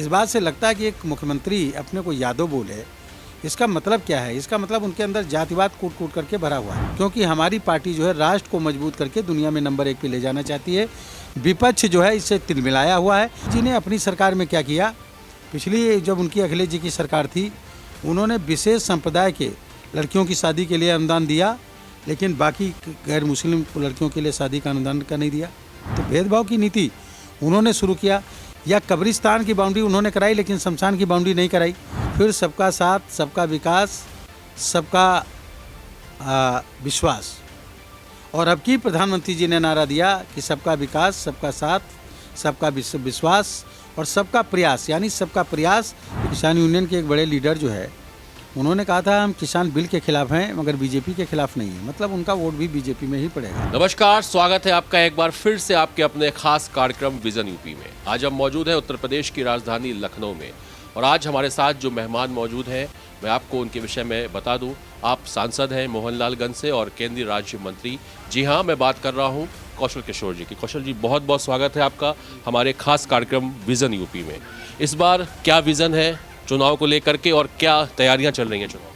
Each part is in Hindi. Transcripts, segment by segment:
बात से लगता है कि एक मुख्यमंत्री अपने को यादव बोले, इसका मतलब क्या है? इसका मतलब उनके अंदर जातिवाद कूट कूट करके भरा हुआ है, क्योंकि हमारी पार्टी जो है राष्ट्र को मजबूत करके दुनिया में नंबर 1 पे ले जाना चाहती है। विपक्ष जो है इससे तिलमिलाया हुआ है। जिन्हें अपनी सरकार में क्या किया, पिछली जब उनकी अखिलेश जी की सरकार थी, उन्होंने विशेष संप्रदाय के लड़कियों की शादी के लिए अनुदान दिया, लेकिन बाकी गैर मुस्लिम लड़कियों के लिए शादी का अनुदान का नहीं दिया। तो भेदभाव की नीति उन्होंने शुरू किया। या कब्रिस्तान की बाउंड्री उन्होंने कराई, लेकिन शमशान की बाउंड्री नहीं कराई। फिर सबका साथ, सबका विकास, सबका विश्वास। और अब की प्रधानमंत्री जी ने नारा दिया कि सबका विकास, सबका साथ, सबका विश्वास और सबका प्रयास, यानी सबका प्रयास। किसान यूनियन के एक बड़े लीडर जो है, उन्होंने कहा था हम किसान बिल के खिलाफ हैं मगर बीजेपी के खिलाफ नहीं है। मतलब उनका वोट भी बीजेपी में ही पड़ेगा। नमस्कार, स्वागत है आपका एक बार फिर से आपके अपने खास कार्यक्रम विजन यूपी में। आज हम मौजूद हैं उत्तर प्रदेश की राजधानी लखनऊ में और आज हमारे साथ जो मेहमान मौजूद हैं, मैं आपको उनके विषय में बता दूं। आप सांसद हैं मोहनलालगंज से और केंद्रीय राज्य मंत्री। जी हाँ, मैं बात कर रहा हूं कौशल किशोर जी की। कौशल जी, बहुत बहुत स्वागत है आपका हमारे खास कार्यक्रम विजन यूपी में। इस बार क्या विजन है चुनाव को लेकर के और क्या तैयारियां चल रही हैं चुनाव?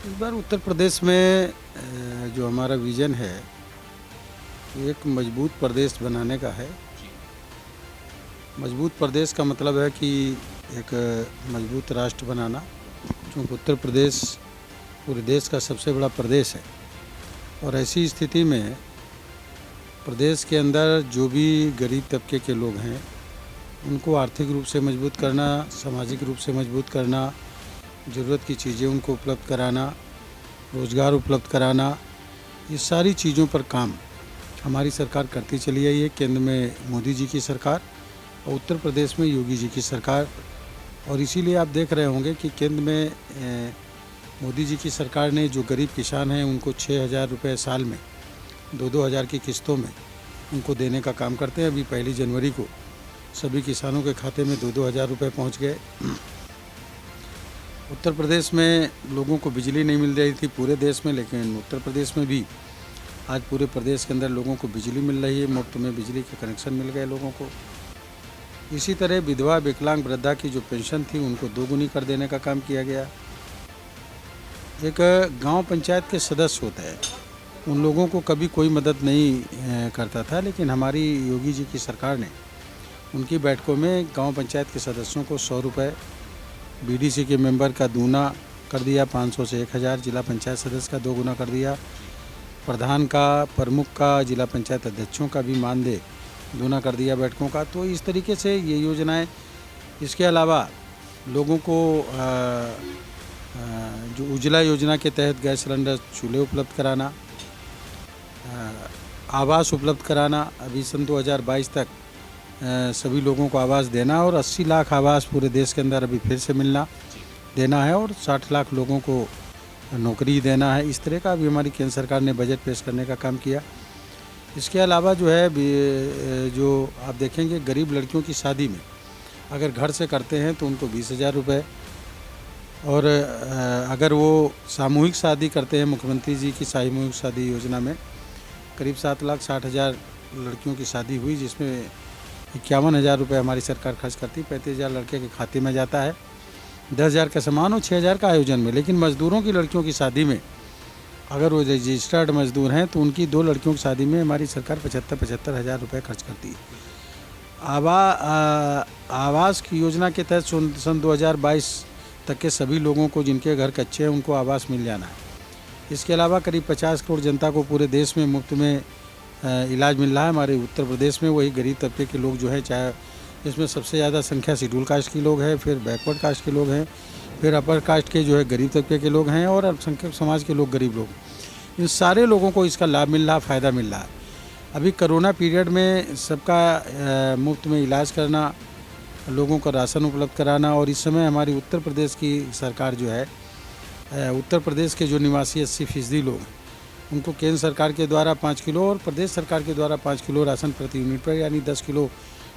इस बार उत्तर प्रदेश में जो हमारा विजन है, एक मजबूत प्रदेश बनाने का है। मजबूत प्रदेश का मतलब है कि एक मजबूत राष्ट्र बनाना, क्योंकि उत्तर प्रदेश पूरे देश का सबसे बड़ा प्रदेश है। और ऐसी स्थिति में प्रदेश के अंदर जो भी गरीब तबके के लोग हैं, उनको आर्थिक रूप से मजबूत करना, सामाजिक रूप से मजबूत करना, ज़रूरत की चीज़ें उनको उपलब्ध कराना, रोज़गार उपलब्ध कराना, ये सारी चीज़ों पर काम हमारी सरकार करती चली आई है। केंद्र में मोदी जी की सरकार और उत्तर प्रदेश में योगी जी की सरकार। और इसीलिए आप देख रहे होंगे कि केंद्र में मोदी जी की सरकार ने जो गरीब किसान हैं उनको 6,000 रुपये साल में 2-2 हज़ार की किस्तों में उनको देने का काम करते हैं। अभी 1 जनवरी को सभी किसानों के खाते में 2-2 हज़ार रुपये पहुँच गए। उत्तर प्रदेश में लोगों को बिजली नहीं मिल रही थी पूरे देश में, लेकिन उत्तर प्रदेश में भी आज पूरे प्रदेश के अंदर लोगों को बिजली मिल रही है। मुफ्त में बिजली के कनेक्शन मिल गए लोगों को। इसी तरह विधवा, विकलांग, वृद्धा की जो पेंशन थी उनको 2 गुनी कर देने का काम किया गया। एक गांव पंचायत के सदस्य होते हैं, उन लोगों को कभी कोई मदद नहीं करता था, लेकिन हमारी योगी जी की सरकार ने उनकी बैठकों में गांव पंचायत के सदस्यों को 100 रुपये, बीडीसी के मेंबर का दूना कर दिया, 500 से 1,000, जिला पंचायत सदस्य का 2 गुना कर दिया, प्रधान का, प्रमुख का, जिला पंचायत अध्यक्षों का भी मानदेय दूना कर दिया बैठकों का। तो इस तरीके से ये योजनाएं। इसके अलावा लोगों को जो उज्ज्वला योजना के तहत गैस सिलेंडर, चूल्हे उपलब्ध कराना, आवास उपलब्ध कराना। अभी सन 2022 तक सभी लोगों को आवास देना और 80 लाख आवास पूरे देश के अंदर अभी फिर से देना है और 60 लाख लोगों को नौकरी देना है। इस तरह का अभी हमारी केंद्र सरकार ने बजट पेश करने का काम किया। इसके अलावा जो है, जो आप देखेंगे गरीब लड़कियों की शादी में अगर घर से करते हैं तो उनको 20,000 रुपये, और अगर वो सामूहिक शादी करते हैं, मुख्यमंत्री जी की सामूहिक शादी योजना में करीब 7,60,000 लड़कियों की शादी हुई, जिसमें 51,000 रुपये हमारी सरकार खर्च करती। 35,000 लड़के के खाते में जाता है, 10,000 का सामान और 6,000 का आयोजन में। लेकिन मज़दूरों की लड़कियों की शादी में अगर वो रजिस्टर्ड मजदूर हैं तो उनकी 2 लड़कियों की शादी में हमारी सरकार 75,000 हज़ार रुपये खर्च करती है। आवास की योजना के तहत सन 2022 तक के सभी लोगों को जिनके घर कच्चे हैं उनको आवास मिल जाना है। इसके अलावा करीब 50 करोड़ जनता को पूरे देश में मुफ्त में इलाज मिल रहा है। हमारे उत्तर प्रदेश में वही गरीब तबके के लोग जो है, चाहे इसमें सबसे ज़्यादा संख्या शेड्यूल कास्ट के लोग हैं, फिर बैकवर्ड कास्ट के लोग हैं, फिर अपर कास्ट के जो है गरीब तबके के लोग हैं, और अल्पसंख्यक समाज के लोग, गरीब लोग, इन सारे लोगों को इसका लाभ मिल रहा, फ़ायदा मिल रहा है। अभी कोरोना पीरियड में सबका मुफ्त में इलाज करना, लोगों को राशन उपलब्ध कराना। और इस समय हमारी उत्तर प्रदेश की सरकार जो है, उत्तर प्रदेश के जो निवासी 80% लोग हैं उनको केंद्र सरकार के द्वारा 5 किलो और प्रदेश सरकार के द्वारा 5 किलो राशन प्रति यूनिट पर, यानी 10 किलो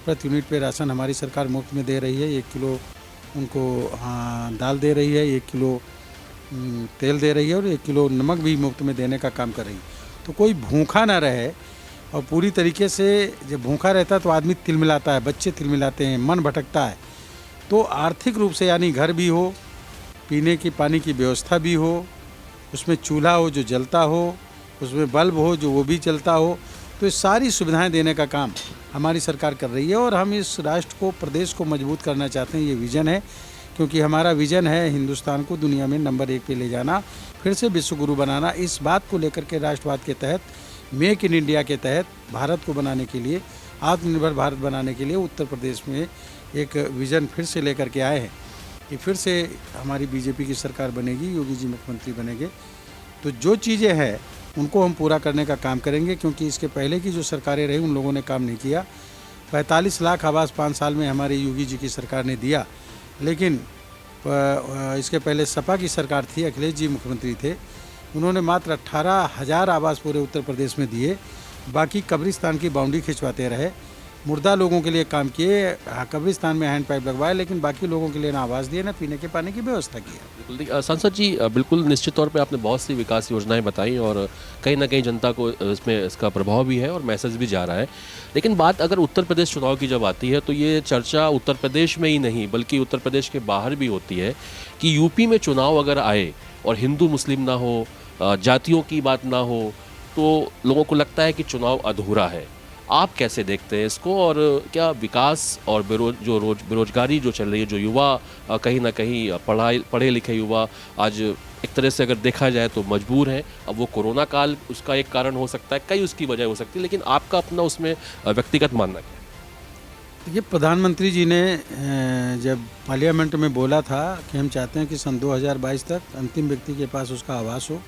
प्रति यूनिट पे राशन हमारी सरकार मुफ्त में दे रही है। 1 किलो उनको दाल दे रही है, 1 किलो तेल दे रही है और 1 किलो नमक भी मुफ्त में देने का काम कर रही है। तो कोई भूखा ना रहे और पूरी तरीके से जब भूखा रहता है तो आदमी तिलमिलाता है, बच्चे तिलमिलाते हैं, मन भटकता है। तो आर्थिक रूप से यानी घर भी हो, पीने की पानी की व्यवस्था भी हो, उसमें चूल्हा हो जो जलता हो, उसमें बल्ब हो जो वो भी चलता हो, तो ये सारी सुविधाएं देने का काम हमारी सरकार कर रही है। और हम इस राष्ट्र को, प्रदेश को मजबूत करना चाहते हैं, ये विज़न है। क्योंकि हमारा विज़न है हिंदुस्तान को दुनिया में नंबर 1 पे ले जाना, फिर से विश्व गुरु बनाना। इस बात को लेकर के राष्ट्रवाद के तहत, मेक इन इंडिया के तहत भारत को बनाने के लिए, आत्मनिर्भर भारत बनाने के लिए उत्तर प्रदेश में एक विज़न फिर से लेकर के आए हैं कि फिर से हमारी बीजेपी की सरकार बनेगी, योगी जी मुख्यमंत्री बनेंगे। तो जो चीज़ें हैं उनको हम पूरा करने का काम करेंगे, क्योंकि इसके पहले की जो सरकारें रही उन लोगों ने काम नहीं किया। 45 लाख आवास 5 साल में हमारे योगी जी की सरकार ने दिया, लेकिन इसके पहले सपा की सरकार थी, अखिलेश जी मुख्यमंत्री थे, उन्होंने मात्र 18,000 आवास पूरे उत्तर प्रदेश में दिए। बाकी कब्रिस्तान की बाउंड्री खिंचवाते रहे, मुर्दा लोगों के लिए काम किए, कब्रिस्तान में हैंड पाइप लगवाए, लेकिन बाकी लोगों के लिए ना आवास दिए, ना पीने के पानी की व्यवस्था की। बिल्कुल सांसद जी, बिल्कुल निश्चित तौर पे आपने बहुत सी विकास योजनाएं बताई और कहीं ना कहीं जनता को इसमें इसका प्रभाव भी है और मैसेज भी जा रहा है। लेकिन बात अगर उत्तर प्रदेश चुनाव की जब आती है तो ये चर्चा उत्तर प्रदेश में ही नहीं बल्कि उत्तर प्रदेश के बाहर भी होती है कि यूपी में चुनाव अगर आए और हिंदू मुस्लिम ना हो, जातियों की बात ना हो, तो लोगों को लगता है कि चुनाव अधूरा है। आप कैसे देखते हैं इसको, और क्या विकास और बेरोजगारी जो चल रही है, जो युवा कहीं ना कहीं पढ़े लिखे युवा आज एक तरह से अगर देखा जाए तो मजबूर हैं। अब वो कोरोना काल उसका एक कारण हो सकता है, कई उसकी वजह हो सकती है, लेकिन आपका अपना उसमें व्यक्तिगत मानना क्या है? ये प्रधानमंत्री जी ने जब पार्लियामेंट में बोला था कि हम चाहते हैं कि सन 2022 तक अंतिम व्यक्ति के पास उसका आवास हो,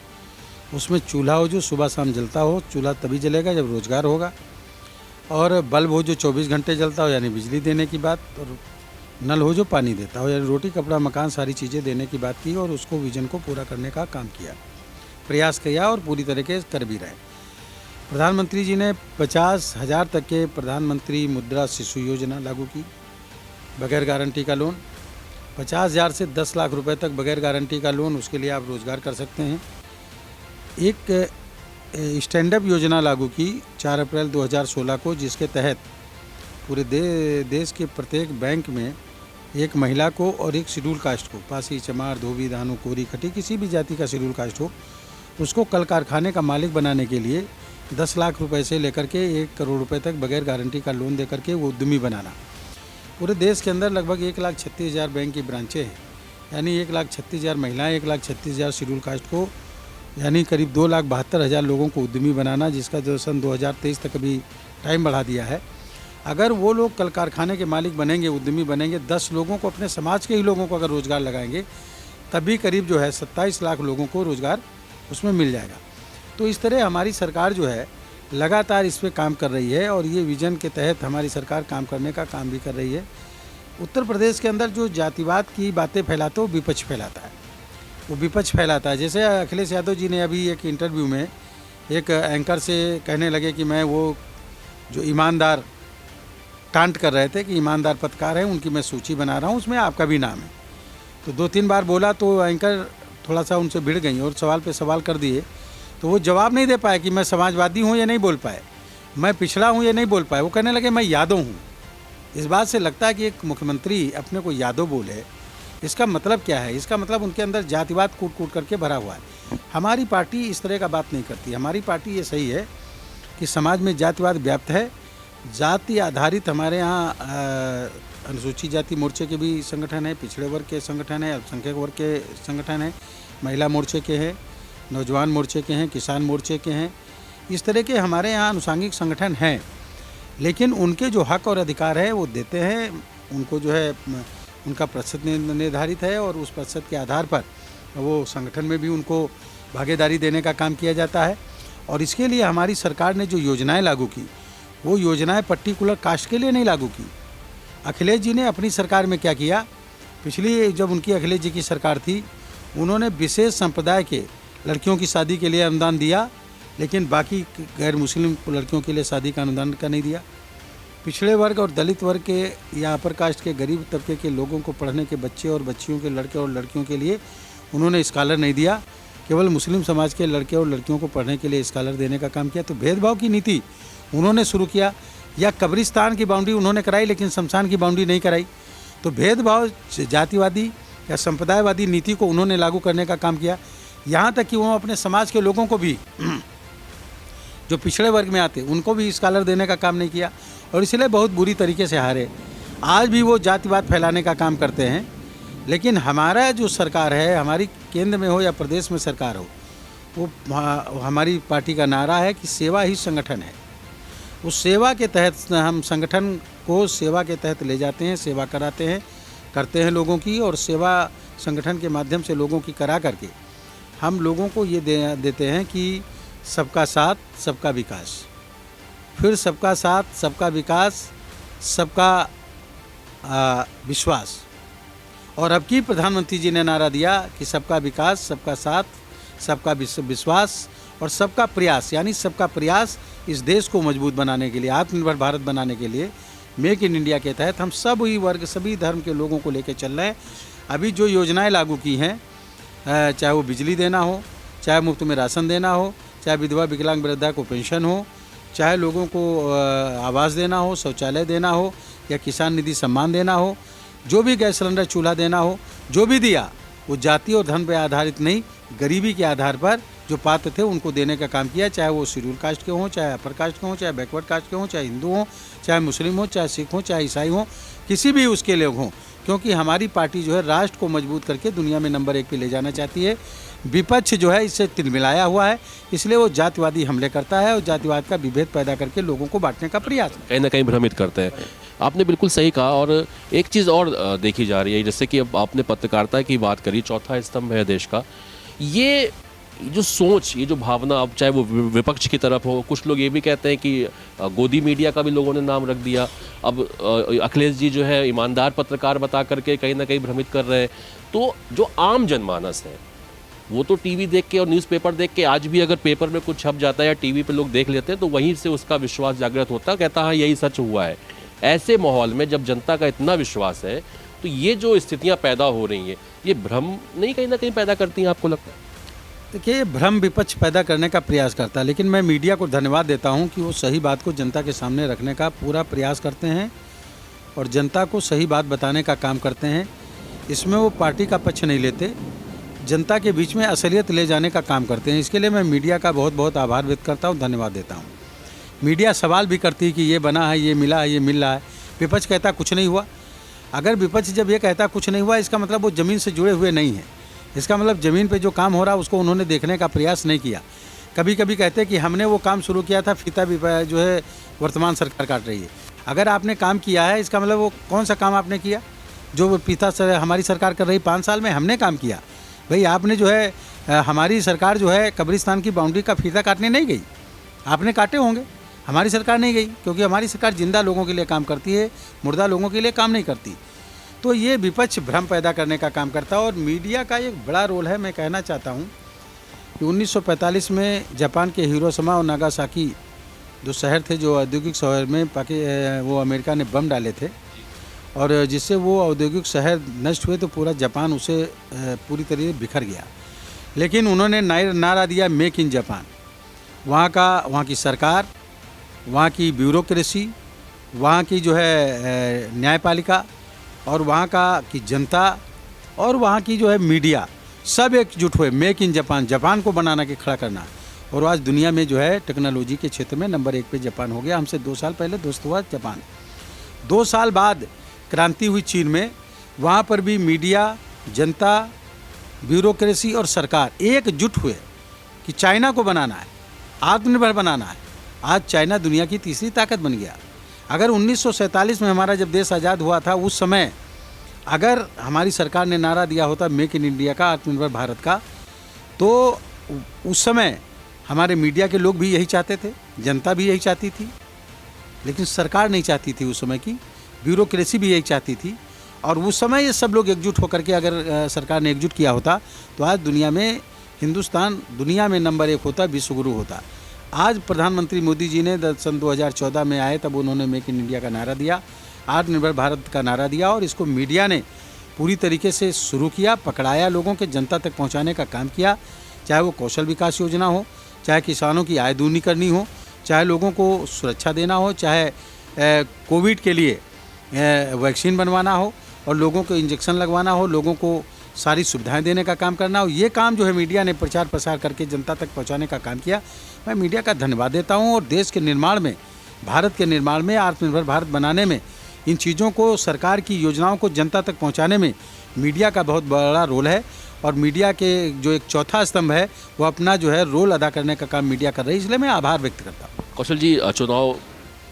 उसमें चूल्हा हो जो सुबह शाम जलता हो। चूल्हा तभी जलेगा जब रोजगार होगा, और बल्ब हो जो 24 घंटे जलता हो यानी बिजली देने की बात, और नल हो जो पानी देता हो, यानी रोटी कपड़ा मकान सारी चीज़ें देने की बात की। और उसको विजन को पूरा करने का काम किया, प्रयास किया और पूरी तरीके से कर भी रहे। प्रधानमंत्री जी ने 50,000 तक के प्रधानमंत्री मुद्रा शिशु योजना लागू की, बगैर गारंटी का लोन। 50,000 से 10 लाख रुपए तक बगैर गारंटी का लोन, उसके लिए आप रोज़गार कर सकते हैं। एक स्टैंड अप योजना लागू की 4 अप्रैल 2016 को, जिसके तहत पूरे देश के प्रत्येक बैंक में एक महिला को और एक शेड्यूल कास्ट को, पासी, चमार, धोबी, धानु, कोरी, खटी, किसी भी जाति का शेड्यूल कास्ट हो, उसको कल कारखाने का मालिक बनाने के लिए 10 लाख रुपए से लेकर के 1 करोड़ रुपए तक बगैर गारंटी का लोन दे करके वो उद्यमी बनाना। पूरे देश के अंदर लगभग 1,36,000 बैंक की ब्रांचें हैं, यानी 1,36,000 महिलाएँ, 1,36,000 शेड्यूल कास्ट को, यानी करीब 2,72,000 लोगों को उद्यमी बनाना, जिसका जो सन 2023 तक अभी टाइम बढ़ा दिया है। अगर वो लोग कल कारखाने के मालिक बनेंगे, उद्यमी बनेंगे, 10 लोगों को, अपने समाज के ही लोगों को अगर रोज़गार लगाएंगे, तभी करीब जो है 27 लाख लोगों को रोज़गार उसमें मिल जाएगा। तो इस तरह हमारी सरकार जो है लगातार इस पर काम कर रही है, और ये विज़न के तहत हमारी सरकार काम करने का काम भी कर रही है। उत्तर प्रदेश के अंदर जो जातिवाद की बातें फैलाते वो विपक्ष फैलाता है, वो विपक्ष फैलाता है। जैसे अखिलेश यादव जी ने अभी एक इंटरव्यू में एक एंकर से कहने लगे कि मैं वो जो ईमानदार टांट कर रहे थे कि ईमानदार पत्रकार हैं, उनकी मैं सूची बना रहा हूँ, उसमें आपका भी नाम है। तो 2-3 बार बोला तो एंकर थोड़ा सा उनसे भिड़ गई और सवाल पे सवाल कर दिए, तो वो जवाब नहीं दे पाए कि मैं समाजवादी हूँ, ये नहीं बोल पाए, मैं पिछड़ा हूँ, ये नहीं बोल पाए। वो कहने लगे मैं यादव हूँ। इस बात से लगता है कि एक मुख्यमंत्री अपने को यादव बोले, इसका मतलब क्या है? इसका मतलब उनके अंदर जातिवाद कूट कूट करके भरा हुआ है। हमारी पार्टी इस तरह का बात नहीं करती। हमारी पार्टी ये सही है कि समाज में जातिवाद व्याप्त है, जाति आधारित हमारे यहाँ अनुसूचित जाति मोर्चे के भी संगठन है, पिछड़े वर्ग के संगठन है, अल्पसंख्यक वर्ग के संगठन है, महिला मोर्चे के हैं, नौजवान मोर्चे के हैं, किसान मोर्चे के हैं। इस तरह के हमारे यहाँ अनुसांगिक संगठन हैं, लेकिन उनके जो हक और अधिकार है वो देते हैं। उनको जो है उनका प्रतिशत निर्धारित है, और उस प्रतिशत के आधार पर वो संगठन में भी उनको भागीदारी देने का काम किया जाता है। और इसके लिए हमारी सरकार ने जो योजनाएं लागू की, वो योजनाएं पर्टिकुलर कास्ट के लिए नहीं लागू की। अखिलेश जी ने अपनी सरकार में क्या किया, पिछली जब उनकी अखिलेश जी की सरकार थी, उन्होंने विशेष संप्रदाय के लड़कियों की शादी के लिए अनुदान दिया, लेकिन बाकी गैर मुस्लिम लड़कियों के लिए शादी का अनुदान का नहीं दिया। पिछड़े वर्ग और दलित वर्ग के या अपर कास्ट के गरीब तबके के लोगों को पढ़ने के बच्चे और बच्चियों के लड़के और लड़कियों के लिए उन्होंने स्कॉलर नहीं दिया, केवल मुस्लिम समाज के लड़के और लड़कियों को पढ़ने के लिए स्कॉलर देने का काम किया। तो भेदभाव की नीति उन्होंने शुरू किया, या कब्रिस्तान की बाउंड्री उन्होंने कराई लेकिन शमशान की बाउंड्री नहीं कराई। तो भेदभाव, जातिवादी या संप्रदायवादी नीति को उन्होंने लागू करने का काम किया। यहाँ तक कि वो अपने समाज के लोगों को भी जो पिछड़े वर्ग में आते उनको भी स्कॉलर देने का काम नहीं किया, और इसलिए बहुत बुरी तरीके से हारे। आज भी वो जातिवाद फैलाने का काम करते हैं। लेकिन हमारा जो सरकार है, हमारी केंद्र में हो या प्रदेश में सरकार हो, वो हमारी पार्टी का नारा है कि सेवा ही संगठन है। उस सेवा के तहत हम संगठन को सेवा के तहत ले जाते हैं, सेवा करते हैं लोगों की, और सेवा संगठन के माध्यम से लोगों की करा करके हम लोगों को ये देते हैं कि सबका साथ सबका विकास, फिर सबका साथ सबका विकास, सबका विश्वास। और अब की प्रधानमंत्री जी ने नारा दिया कि सबका विकास, सबका साथ, सबका विश्वास और सबका प्रयास, यानी सबका प्रयास इस देश को मजबूत बनाने के लिए, आत्मनिर्भर भारत बनाने के लिए मेक इन इंडिया के तहत हम सभी वर्ग, सभी धर्म के लोगों को लेकर चल रहे हैं। अभी जो योजनाएं लागू की हैं, चाहे वो बिजली देना हो, चाहे मुफ्त में राशन देना हो, चाहे विधवा विकलांग वृद्धा को पेंशन हो, चाहे लोगों को आवास देना हो, शौचालय देना हो, या किसान निधि सम्मान देना हो, जो भी गैस सिलेंडर चूल्हा देना हो, जो भी दिया वो जाति और धन पर आधारित नहीं, गरीबी के आधार पर जो पात्र थे उनको देने का काम किया। चाहे वो शेड्यूल कास्ट के हों, चाहे अपर कास्ट के हों, चाहे बैकवर्ड कास्ट के हों, चाहे हिंदू हों, चाहे मुस्लिम हों, चाहे सिख हों, चाहे ईसाई हों, किसी भी उसके लोग हों। क्योंकि हमारी पार्टी जो है राष्ट्र को मजबूत करके दुनिया में नंबर 1 पे ले जाना चाहती है। विपक्ष जो है इससे तिलमिलाया हुआ है, इसलिए वो जातिवादी हमले करता है और जातिवाद का विभेद पैदा करके लोगों को बांटने का प्रयास कहीं ना कहीं भ्रमित करते हैं। आपने बिल्कुल सही कहा। और एक चीज़ और देखी जा रही है, जैसे कि अब आपने पत्रकारिता की बात करी, चौथा स्तंभ है देश का। ये जो सोच, ये जो भावना, अब चाहे वो विपक्ष की तरफ हो, कुछ लोग ये भी कहते हैं कि गोदी मीडिया का भी लोगों ने नाम रख दिया। अब अखिलेश जी जो है ईमानदार पत्रकार बता करके कहीं ना कहीं भ्रमित कर रहे हैं। तो जो आम जनमानस है वो तो टीवी देख के और न्यूज़पेपर देख के, आज भी अगर पेपर में कुछ छप जाता है या टीवी पे लोग देख लेते हैं तो वहीं से उसका विश्वास जागृत होता है, कहता हाँ यही सच हुआ है। ऐसे माहौल में जब जनता का इतना विश्वास है तो ये जो स्थितियाँ पैदा हो रही हैं, ये भ्रम नहीं कहीं ना कहीं पैदा करती हैं, आपको लगता है? देखिए, भ्रम विपक्ष पैदा करने का प्रयास करता है, लेकिन मैं मीडिया को धन्यवाद देता हूं कि वो सही बात को जनता के सामने रखने का पूरा प्रयास करते हैं और जनता को सही बात बताने का काम करते हैं। इसमें वो पार्टी का पक्ष नहीं लेते, जनता के बीच में असलियत ले जाने का काम करते हैं। इसके लिए मैं मीडिया का बहुत बहुत आभार व्यक्त करता हूँ, धन्यवाद देता हूँ। मीडिया सवाल भी करती है कि ये बना है, ये मिला है, ये मिल रहा है। विपक्ष कहता कुछ नहीं हुआ। अगर विपक्ष जब ये कहता कुछ नहीं हुआ, इसका मतलब वो ज़मीन से जुड़े हुए नहीं है। इसका मतलब ज़मीन पे जो काम हो रहा है उसको उन्होंने देखने का प्रयास नहीं किया। कभी कभी कहते हैं कि हमने वो काम शुरू किया था, फीता भी जो है वर्तमान सरकार काट रही है। अगर आपने काम किया है, इसका मतलब वो कौन सा काम आपने किया जो फीता हमारी सरकार कर रही 5 साल में? हमने काम किया भाई। आपने जो है हमारी सरकार जो है कब्रिस्तान की बाउंड्री का फीता काटने नहीं गई, आपने काटे होंगे, हमारी सरकार नहीं गई, क्योंकि हमारी सरकार जिंदा लोगों के लिए काम करती है, मुर्दा लोगों के लिए काम नहीं करती। तो ये विपक्ष भ्रम पैदा करने का काम करता है और मीडिया का एक बड़ा रोल है। मैं कहना चाहता हूँ कि 1945 में जापान के हिरोशिमा और नागासाकी जो शहर थे, जो औद्योगिक शहर में वो अमेरिका ने बम डाले थे और जिससे वो औद्योगिक शहर नष्ट हुए, तो पूरा जापान उसे पूरी तरीके से बिखर गया। लेकिन उन्होंने नारा दिया मेक इन जापान। वहाँ की सरकार, वहाँ की ब्यूरोक्रेसी, वहाँ की जो है न्यायपालिका और वहाँ की जनता और वहाँ की जो है मीडिया, सब एकजुट हुए मेक इन जापान, जापान को बनाना के खड़ा करना। और आज दुनिया में जो है टेक्नोलॉजी के क्षेत्र में नंबर 1 पे जापान हो गया। हमसे 2 साल पहले दोस्त हुआ जापान। 2 साल बाद क्रांति हुई चीन में। वहाँ पर भी मीडिया, जनता, ब्यूरोक्रेसी और सरकार एकजुट हुए कि चाइना को बनाना है, आत्मनिर्भर बनाना है। आज चाइना दुनिया की तीसरी ताकत बन गया। अगर 1947 में हमारा जब देश आज़ाद हुआ था, उस समय अगर हमारी सरकार ने नारा दिया होता मेक इन इंडिया का, आत्मनिर्भर भारत का, तो उस समय हमारे मीडिया के लोग भी यही चाहते थे, जनता भी यही चाहती थी, लेकिन सरकार नहीं चाहती थी उस समय की, ब्यूरोक्रेसी भी यही चाहती थी। और उस समय ये सब लोग एकजुट होकर के अगर सरकार ने एकजुट किया होता तो आज दुनिया में हिंदुस्तान दुनिया में नंबर 1 होता, विश्वगुरु होता। आज प्रधानमंत्री मोदी जी ने सन 2014 में आए, तब उन्होंने मेक इन इंडिया का नारा दिया, आत्मनिर्भर भारत का नारा दिया और इसको मीडिया ने पूरी तरीके से शुरू किया, पकड़ाया, लोगों के जनता तक पहुंचाने का काम किया। चाहे वो कौशल विकास योजना हो, चाहे किसानों की आय दूनी करनी हो, चाहे लोगों को सुरक्षा देना हो, चाहे कोविड के लिए वैक्सीन बनवाना हो और लोगों को इंजेक्शन लगवाना हो, लोगों को सारी सुविधाएं देने का काम करना हो, ये काम जो है मीडिया ने प्रचार प्रसार करके जनता तक पहुंचाने का काम किया। मैं मीडिया का धन्यवाद देता हूं और देश के निर्माण में, भारत के निर्माण में, आत्मनिर्भर भारत बनाने में, इन चीज़ों को, सरकार की योजनाओं को जनता तक पहुंचाने में मीडिया का बहुत बड़ा रोल है। और मीडिया के जो एक चौथा स्तंभ है वो अपना जो है रोल अदा करने का काम मीडिया कर रही है, इसलिए मैं आभार व्यक्त करता हूँ। कौशल जी, चुनाव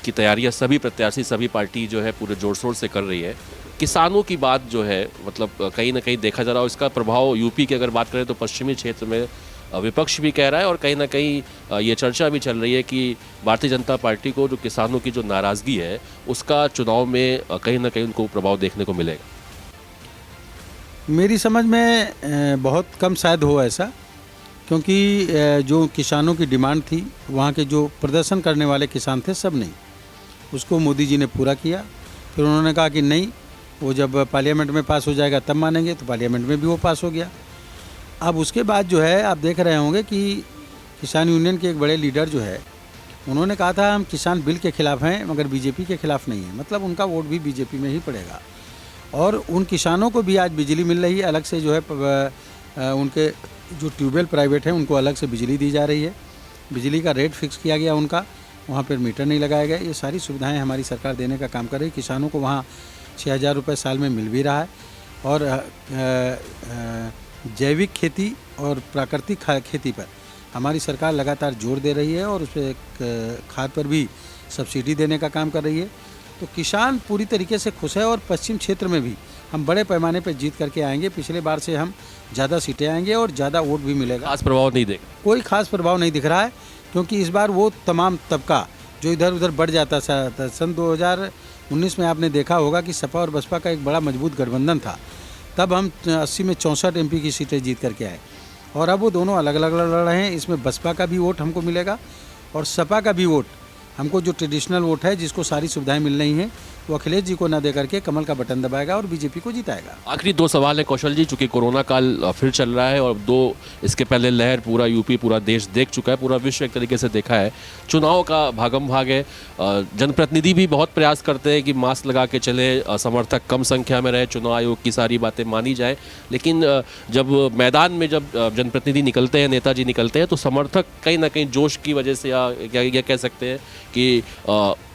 की तैयारियां सभी प्रत्याशी, सभी पार्टी जो है पूरे जोर शोर से कर रही है। किसानों की बात जो है, मतलब कहीं ना कहीं देखा जा रहा है इसका प्रभाव यूपी की अगर बात करें तो पश्चिमी क्षेत्र में विपक्ष भी कह रहा है और कहीं ना कहीं ये चर्चा भी चल रही है कि भारतीय जनता पार्टी को जो किसानों की जो नाराज़गी है उसका चुनाव में कहीं ना कहीं उनको प्रभाव देखने को मिलेगा। मेरी समझ में बहुत कम शायद हो ऐसा, क्योंकि जो किसानों की डिमांड थी, वहाँ के जो प्रदर्शन करने वाले किसान थे सब नहीं, उसको मोदी जी ने पूरा किया। फिर उन्होंने कहा कि नहीं, वो जब पार्लियामेंट में पास हो जाएगा तब मानेंगे, तो पार्लियामेंट में भी वो पास हो गया। अब उसके बाद जो है आप देख रहे होंगे कि किसान यूनियन के एक बड़े लीडर जो है, उन्होंने कहा था हम किसान बिल के खिलाफ हैं मगर बीजेपी के खिलाफ नहीं है, मतलब उनका वोट भी बीजेपी में ही पड़ेगा। और उन किसानों को भी आज बिजली मिल रही है, अलग से जो है उनके जो ट्यूबवेल प्राइवेट हैं उनको अलग से बिजली दी जा रही है, बिजली का रेट फिक्स किया गया उनका, वहाँ पर मीटर नहीं लगाया गया। ये सारी सुविधाएं हमारी सरकार देने का काम कर रही है। किसानों को वहाँ 6,000 रुपये साल में मिल भी रहा है। और जैविक खेती और प्राकृतिक खेती पर हमारी सरकार लगातार जोर दे रही है और उस पर खाद पर भी सब्सिडी देने का काम कर रही है। तो किसान पूरी तरीके से खुश है और पश्चिम क्षेत्र में भी हम बड़े पैमाने पर जीत करके आएंगे। पिछले बार से हम ज़्यादा सीटें आएंगे और ज़्यादा वोट भी मिलेगा। खास प्रभाव नहीं देगा, कोई खास प्रभाव नहीं दिख रहा है, क्योंकि इस बार वो तमाम तबका जो इधर उधर बढ़ जाता था। सन 2019 में आपने देखा होगा कि सपा और बसपा का एक बड़ा मजबूत गठबंधन था, तब हम 80 में 64 MP की सीटें जीत करके आए और अब वो दोनों अलग अलग लड़ रहे हैं। इसमें बसपा का भी वोट हमको मिलेगा और सपा का भी वोट हमको, जो ट्रेडिशनल वोट है जिसको सारी सुविधाएं मिल रही हैं, वो अखिलेश जी को न दे करके कमल का बटन दबाएगा और बीजेपी को जिताएगा। आखिरी 2 सवाल है कौशल जी, चूंकि कोरोना काल फिर चल रहा है और 2 इसके पहले लहर पूरा यूपी, पूरा देश देख चुका है, पूरा विश्व एक तरीके से देखा है। चुनाव का भागम भाग है, जनप्रतिनिधि भी बहुत प्रयास करते हैं कि मास्क लगा के चले, समर्थक कम संख्या में रहे, चुनाव आयोग की सारी बातें मानी जाए। लेकिन जब मैदान में जब जनप्रतिनिधि निकलते हैं, नेताजी निकलते हैं, तो समर्थक कहीं ना कहीं जोश की वजह से, या क्या कह सकते हैं कि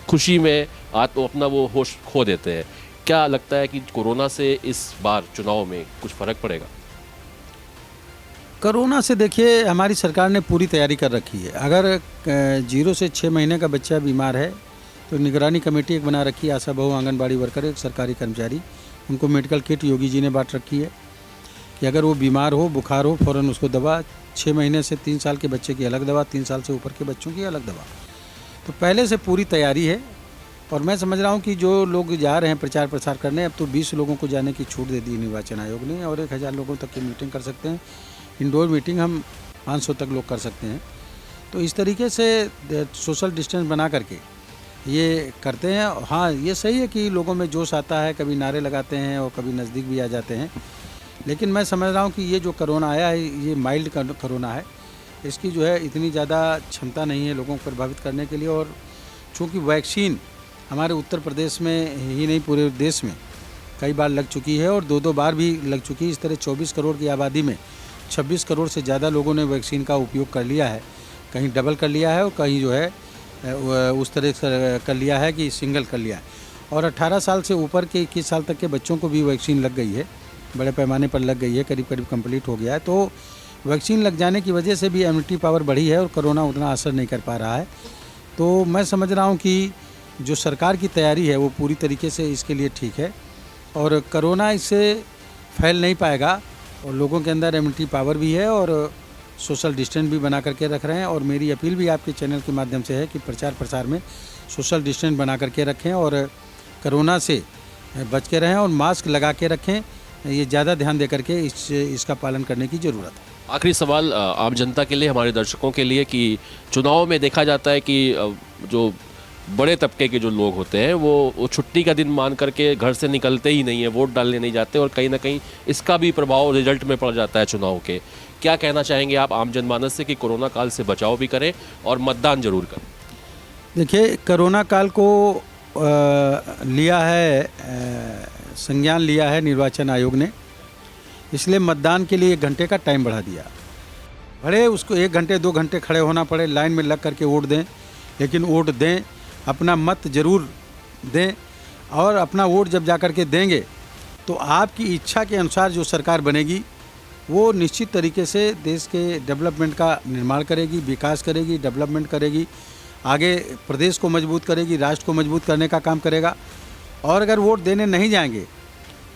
खुशी में अपना वो होश खो देते हैं। क्या लगता है कि कोरोना से इस बार चुनाव में कुछ फर्क पड़ेगा? कोरोना से देखिए, हमारी सरकार ने पूरी तैयारी कर रखी है। अगर 0 से 6 महीने का बच्चा बीमार है तो निगरानी कमेटी एक बना रखी है, आशा बहु, आंगनबाड़ी वर्कर, एक सरकारी कर्मचारी, उनको मेडिकल किट योगी जी ने बांट रखी है कि अगर वो बीमार हो, बुखार हो, फ़ौरन उसको दवा, 6 महीने से 3 साल के बच्चे की अलग दवा, 3 साल से ऊपर के बच्चों की अलग दवा। तो पहले से पूरी तैयारी है और मैं समझ रहा हूँ कि जो लोग जा रहे हैं प्रचार प्रसार करने, अब तो 20 लोगों को जाने की छूट दे दी निर्वाचन आयोग ने और 1,000 लोगों तक की मीटिंग कर सकते हैं। इंडोर मीटिंग हम 500 तक लोग कर सकते हैं। तो इस तरीके से सोशल डिस्टेंस बना करके ये करते हैं। हाँ, ये सही है कि लोगों में जोश आता है, कभी नारे लगाते हैं और कभी नज़दीक भी आ जाते हैं, लेकिन मैं समझ रहा हूँ कि ये जो कोरोना आया है, ये माइल्ड कोरोना है, इसकी जो है इतनी ज़्यादा क्षमता नहीं है लोगों को प्रभावित करने के लिए। और चूँकि वैक्सीन हमारे उत्तर प्रदेश में ही नहीं, पूरे देश में कई बार लग चुकी है और 2-2 बार भी लग चुकी है। इस तरह 24 करोड़ की आबादी में 26 करोड़ से ज़्यादा लोगों ने वैक्सीन का उपयोग कर लिया है, कहीं डबल कर लिया है और कहीं जो है उस तरह से कर लिया है कि सिंगल कर लिया है। और 18 साल से ऊपर के 21 साल तक के बच्चों को भी वैक्सीन लग गई है, बड़े पैमाने पर लग गई है, करीब करीब कंप्लीट हो गया है। तो वैक्सीन लग जाने की वजह से भी इम्यूनिटी पावर बढ़ी है और कोरोना उतना असर नहीं कर पा रहा है। तो मैं समझ रहा हूँ कि जो सरकार की तैयारी है वो पूरी तरीके से इसके लिए ठीक है और कोरोना इससे फैल नहीं पाएगा और लोगों के अंदर इम्यूनिटी पावर भी है और सोशल डिस्टेंस भी बना करके रख रहे हैं। और मेरी अपील भी आपके चैनल के माध्यम से है कि प्रचार प्रसार में सोशल डिस्टेंस बना करके रखें और कोरोना से बच के रहें और मास्क लगा के रखें। ये ज़्यादा ध्यान दे करके इसका पालन करने की ज़रूरत है। आखिरी सवाल आम जनता के लिए, हमारे दर्शकों के लिए, कि चुनाव में देखा जाता है कि जो बड़े तबके के जो लोग होते हैं वो छुट्टी का दिन मान करके घर से निकलते ही नहीं है, वोट डालने नहीं जाते और कहीं ना कहीं इसका भी प्रभाव रिजल्ट में पड़ जाता है चुनाव के। क्या कहना चाहेंगे आप आम जनमानस से कि कोरोना काल से बचाव भी करें और मतदान जरूर करें? देखिए, कोरोना काल को लिया है संज्ञान लिया है निर्वाचन आयोग ने, इसलिए मतदान के लिए 1 घंटे का टाइम बढ़ा दिया। भले उसको 1 घंटे 2 घंटे खड़े होना पड़े, लाइन में लग करके वोट दें, लेकिन वोट दें, अपना मत ज़रूर दें। और अपना वोट जब जा कर के देंगे तो आपकी इच्छा के अनुसार जो सरकार बनेगी वो निश्चित तरीके से देश के डेवलपमेंट का निर्माण करेगी, विकास करेगी, डेवलपमेंट करेगी, आगे प्रदेश को मजबूत करेगी, राष्ट्र को मजबूत करने का काम करेगा। और अगर वोट देने नहीं जाएंगे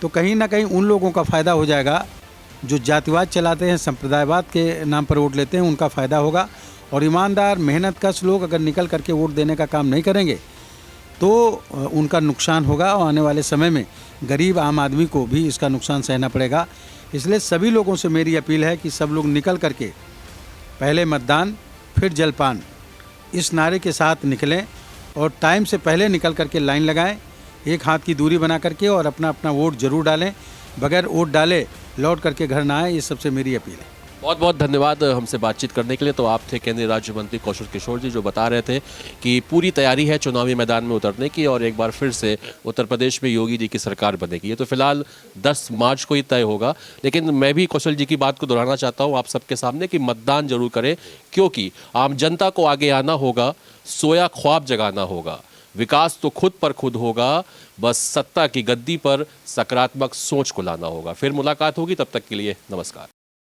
तो कहीं ना कहीं उन लोगों का फ़ायदा हो जाएगा जो जातिवाद चलाते हैं, संप्रदायवाद के नाम पर वोट लेते हैं, उनका फ़ायदा होगा। और ईमानदार मेहनतकश लोग अगर निकल करके वोट देने का काम नहीं करेंगे तो उनका नुकसान होगा और आने वाले समय में गरीब आम आदमी को भी इसका नुकसान सहना पड़ेगा। इसलिए सभी लोगों से मेरी अपील है कि सब लोग निकल करके पहले मतदान फिर जलपान इस नारे के साथ निकलें और टाइम से पहले निकल करके लाइन लगाएं, 1 हाथ की दूरी बना करके, और अपना अपना वोट ज़रूर डालें। बगैर वोट डाले लौट करके घर ना आए, ये सबसे मेरी अपील है। बहुत बहुत धन्यवाद हमसे बातचीत करने के लिए। तो आप थे केंद्रीय राज्य मंत्री कौशल किशोर जी, जो बता रहे थे कि पूरी तैयारी है चुनावी मैदान में उतरने की और एक बार फिर से उत्तर प्रदेश में योगी जी की सरकार बनेगी। ये तो फिलहाल 10 मार्च को ही तय होगा, लेकिन मैं भी कौशल जी की बात को दोहराना चाहता हूँ आप सबके सामने कि मतदान जरूर करें, क्योंकि आम जनता को आगे आना होगा, सोया ख्वाब जगाना होगा। विकास तो खुद पर खुद होगा, बस सत्ता की गद्दी पर सकारात्मक सोच को लाना होगा। फिर मुलाकात होगी, तब तक के लिए नमस्कार।